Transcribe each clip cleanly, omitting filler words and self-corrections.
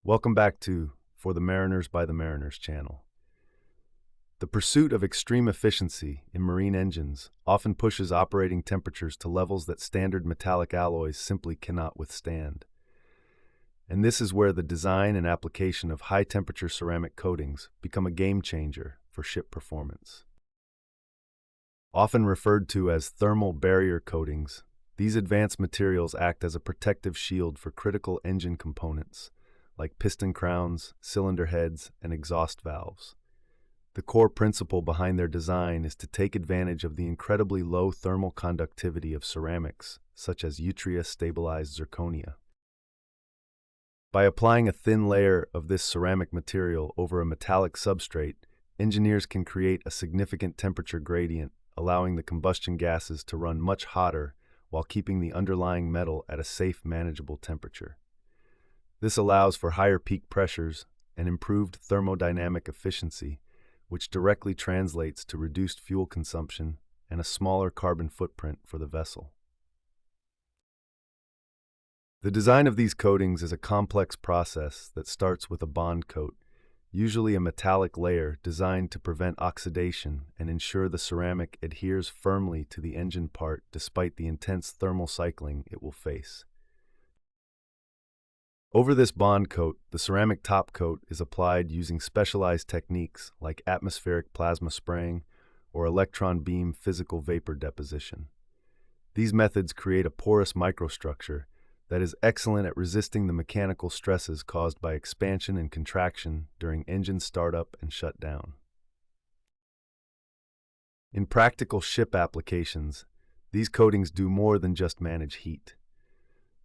Welcome back to For the Mariners by the Mariners channel. The pursuit of extreme efficiency in marine engines often pushes operating temperatures to levels that standard metallic alloys simply cannot withstand. And this is where the design and application of high-temperature ceramic coatings become a game-changer for ship performance. Often referred to as thermal barrier coatings, these advanced materials act as a protective shield for critical engine components, like piston crowns, cylinder heads, and exhaust valves. The core principle behind their design is to take advantage of the incredibly low thermal conductivity of ceramics, such as yttria-stabilized zirconia. By applying a thin layer of this ceramic material over a metallic substrate, engineers can create a significant temperature gradient, allowing the combustion gases to run much hotter while keeping the underlying metal at a safe, manageable temperature. This allows for higher peak pressures and improved thermodynamic efficiency, which directly translates to reduced fuel consumption and a smaller carbon footprint for the vessel. The design of these coatings is a complex process that starts with a bond coat, usually a metallic layer designed to prevent oxidation and ensure the ceramic adheres firmly to the engine part despite the intense thermal cycling it will face. Over this bond coat, the ceramic top coat is applied using specialized techniques like atmospheric plasma spraying or electron beam physical vapor deposition. These methods create a porous microstructure that is excellent at resisting the mechanical stresses caused by expansion and contraction during engine startup and shutdown. In practical ship applications, these coatings do more than just manage heat.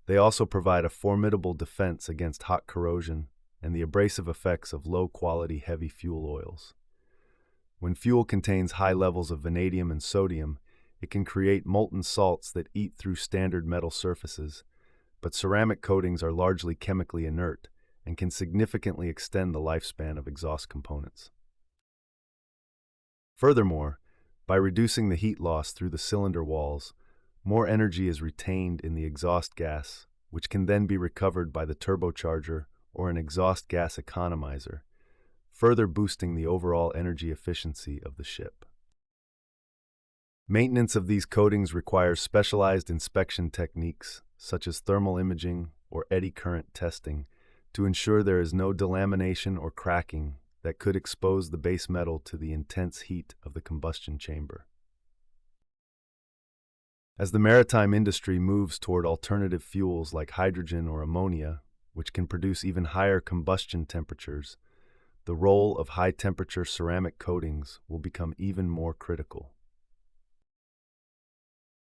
They also provide a formidable defense against hot corrosion and the abrasive effects of low-quality heavy fuel oils. When fuel contains high levels of vanadium and sodium, it can create molten salts that eat through standard metal surfaces, but ceramic coatings are largely chemically inert and can significantly extend the lifespan of exhaust components. Furthermore, by reducing the heat loss through the cylinder walls, more energy is retained in the exhaust gas, which can then be recovered by the turbocharger or an exhaust gas economizer, further boosting the overall energy efficiency of the ship. Maintenance of these coatings requires specialized inspection techniques, such as thermal imaging or eddy current testing, to ensure there is no delamination or cracking that could expose the base metal to the intense heat of the combustion chamber. As the maritime industry moves toward alternative fuels like hydrogen or ammonia, which can produce even higher combustion temperatures, the role of high-temperature ceramic coatings will become even more critical.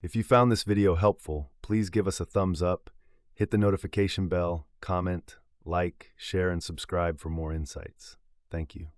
If you found this video helpful, please give us a thumbs up, hit the notification bell, comment, like, share, and subscribe for more insights. Thank you.